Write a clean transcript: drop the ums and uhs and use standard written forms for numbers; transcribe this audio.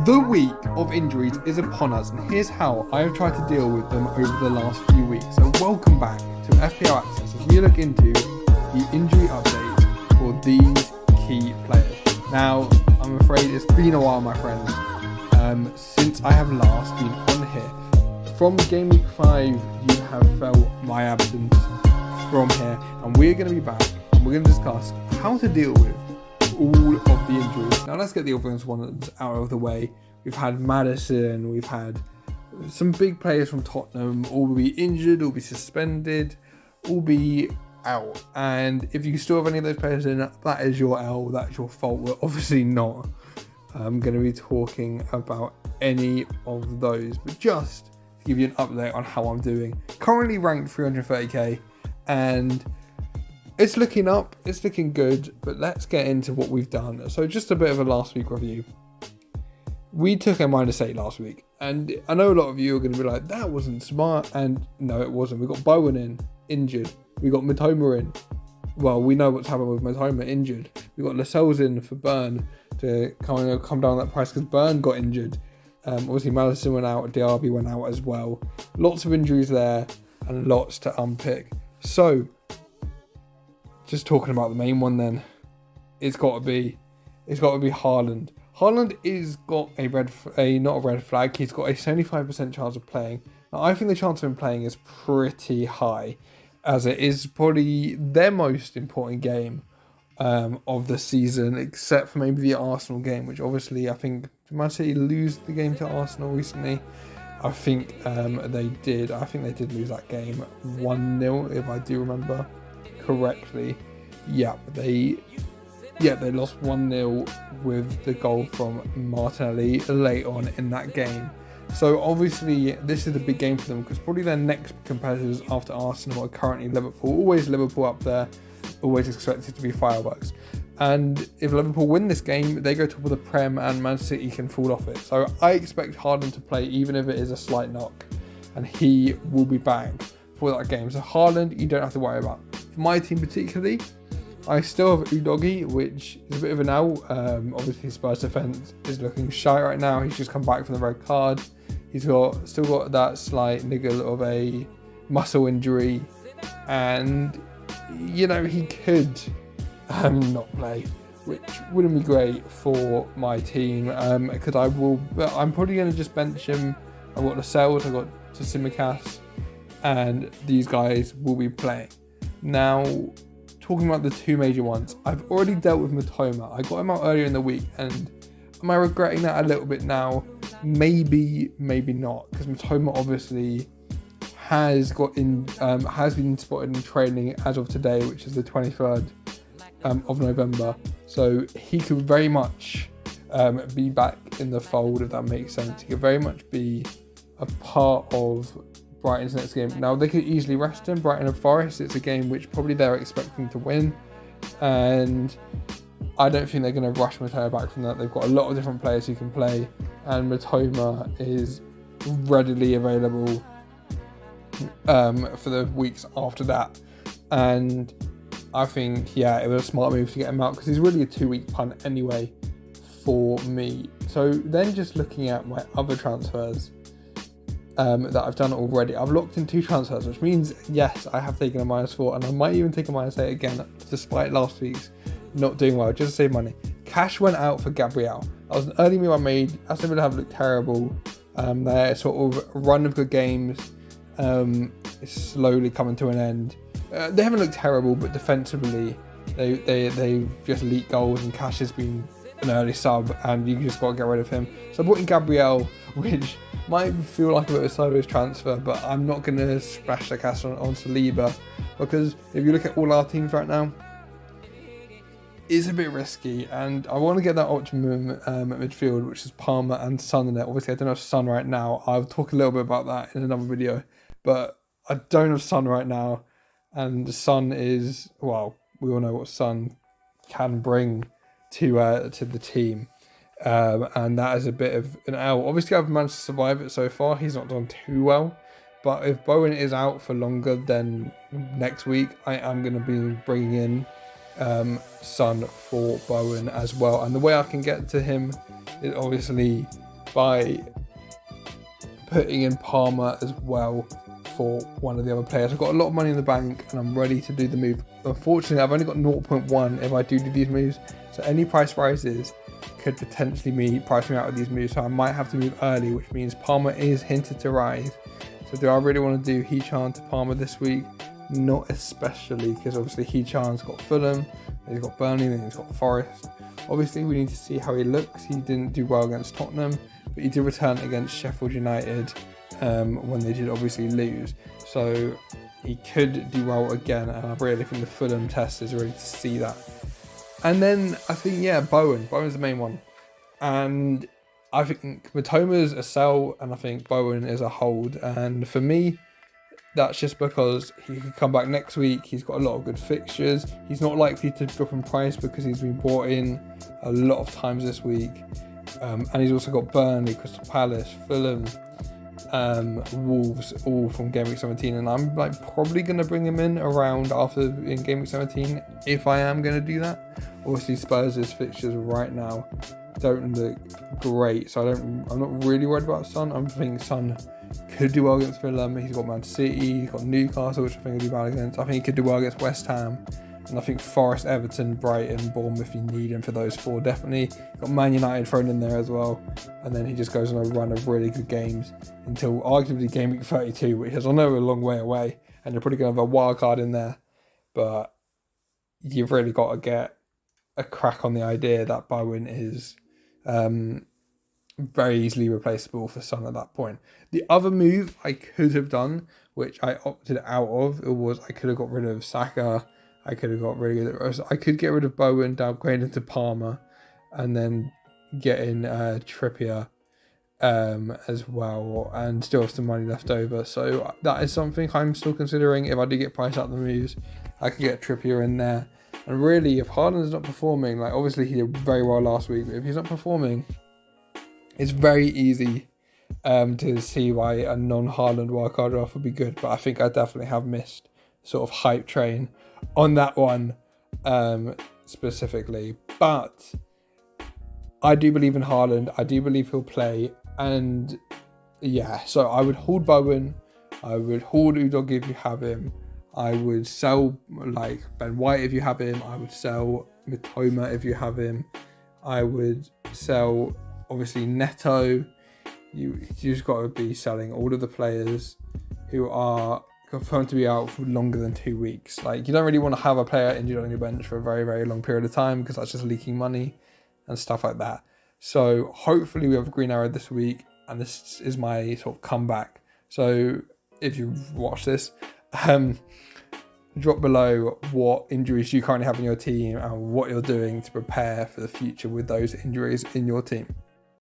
The week of injuries is upon us, and here's how I have tried to deal with them over the last few weeks. So welcome back to FPL Access as we look into the injury updates for these key players. Now, I'm afraid it's been a while, my friends, since I have last been on here. From Game Week 5, you have felt my absence from here, and we're going to be back, and we're going to discuss how to deal with all of the injuries. Now let's get the obvious ones out of the way. We've had Madison, we've had some big players from Tottenham all be injured, all be suspended, all be out. And if you still have any of those players in, that is your L, that's your fault. We're obviously not going to be talking about any of those, but just to give you an update on how I'm doing. Currently ranked 330k, and it's looking up, it's looking good, but let's get into what we've done. So just a bit of a last week review. We took a -8 last week, and I know a lot of you are going to be like, that wasn't smart, and no, it wasn't. We got Bowen in, injured. We got Mitoma in. Well, we know what's happened with Mitoma, injured. We got Lascelles in for Burn to come down that price because Burn got injured. Obviously, Madison went out, Diaby went out as well. Lots of injuries there, and lots to unpick. So, just talking about the main one then, it's got to be Haaland. Haaland is got not a red flag. He's got a 75% chance of playing. Now, I think the chance of him playing is pretty high, as it is probably their most important game of the season, except for maybe the Arsenal game, which obviously I think Man City lose the game to Arsenal recently. I think they did. I think they did lose that game 1-0, if I do remember correctly. They lost 1-0 with the goal from Martinelli late on in that game. So obviously this is a big game for them, because probably their next competitors after Arsenal are currently Liverpool. Always Liverpool up there, always expected to be fireworks. And if Liverpool win this game, they go top of the Prem and Man City can fall off it. So I expect Haaland to play, even if it is a slight knock, and he will be back for that game. So Haaland, you don't have to worry about. For my team particularly, I still have Udogie, which is a bit of an L. Obviously, Spurs defence is looking shy right now. He's just come back from the red card. He's still got that slight niggle of a muscle injury, and he could not play, which wouldn't be great for my team. Because I'm probably going to just bench him. I've got Lascelles, I've got Tsimikas, and these guys will be playing. Now, talking about the two major ones, I've already dealt with Mitoma. I got him out earlier in the week, and am I regretting that a little bit now? Maybe not, because Mitoma obviously has been spotted in training as of today, which is the 23rd of November. So he could very much be back in the fold, if that makes sense. He could very much be a part of Brighton's next game. Now, they could easily rest him. Brighton and Forest, it's a game which probably they're expecting to win, and I don't think they're going to rush Mitoma back from that. They've got a lot of different players who can play, and Mitoma is readily available for the weeks after that. And I think, it was a smart move to get him out, because he's really a 2-week punt anyway for me. So then just looking at my other transfers that I've done already, I've locked in 2 transfers, which means, yes, I have taken a -4, and I might even take a -8 again, despite last week's not doing well, just to save money. Cash went out for Gabriel. That was an early move I made. Aston Villa have looked terrible. Their sort of run of good games is slowly coming to an end. They haven't looked terrible, but defensively, they've just leaked goals, and Cash has been an early sub, and you just got to get rid of him. So I brought in Gabriel, which might feel like a bit of a sideways transfer, but I'm not going to splash the cash on Saliba, because if you look at all our teams right now, it's a bit risky, and I want to get that optimum at midfield, which is Palmer and Son in it. Obviously, I don't have Son right now. I'll talk a little bit about that in another video, but I don't have Son right now, and Son is, well, we all know what Son can bring to the team. And that is a bit of an L. Obviously, I've managed to survive it so far. He's not done too well. But if Bowen is out for longer than next week, I am going to be bringing in Son for Bowen as well. And the way I can get to him is obviously by putting in Palmer as well for one of the other players. I've got a lot of money in the bank and I'm ready to do the move. Unfortunately, I've only got 0.1 if I do these moves. So any price rises could potentially price me out of these moves. So I might have to move early, which means Palmer is hinted to rise. So do I really want to do Hechan to Palmer this week? Not especially, because obviously Hechan's got Fulham, then he's got Burnley, then he's got Forest. Obviously we need to see how he looks. He didn't do well against Tottenham, but he did return against Sheffield United when they did obviously lose. So he could do well again, and I really think the Fulham test is ready to see that. And then I think, yeah, Bowen's the main one. And I think Mitoma's a sell, and I think Bowen is a hold. And for me, that's just because he could come back next week. He's got a lot of good fixtures. He's not likely to drop in price because he's been brought in a lot of times this week. And he's also got Burnley, Crystal Palace, Fulham, Wolves, all from Game Week 17. And I'm probably going to bring him in around in Game Week 17 if I am going to do that. Obviously, Spurs' fixtures right now don't look great, so I'm not really worried about Son. I'm thinking Son could do well against Fulham. He's got Man City, he's got Newcastle, which I think he'll do well against. I think he could do well against West Ham, and I think Forest, Everton, Brighton, Bournemouth, you need him for those four definitely. Got Man United thrown in there as well, and then he just goes on a run of really good games until arguably Game Week 32, which is I know a long way away, and you're probably going to have a wild card in there, but you've really got to get a crack on the idea that Bowen is very easily replaceable for Son at that point. The other move I could have done, which I opted out of, was I could have got rid of Saka. I could get rid of Bowen, downgrade into Palmer, and then get in Trippier as well, and still have some money left over. So that is something I'm still considering. If I do get priced out the moves, I could get Trippier in there. And really, if Haaland's not performing, obviously he did very well last week, but if he's not performing, it's very easy to see why a non-Haaland wildcard draft would be good. But I think I definitely have missed sort of hype train on that one specifically. But I do believe in Haaland. I do believe he'll play. And yeah, so I would hold Bowen. I would hold Udog if you have him. I would sell Ben White if you have him. I would sell Mitoma if you have him. I would sell obviously Neto. You just got to be selling all of the players who are confirmed to be out for longer than 2 weeks. You don't really want to have a player injured on your bench for a very, very long period of time because that's just leaking money and stuff like that. So hopefully we have a green arrow this week, and this is my sort of comeback. So if you've watched this, drop below what injuries you currently have in your team and what you're doing to prepare for the future with those injuries in your team.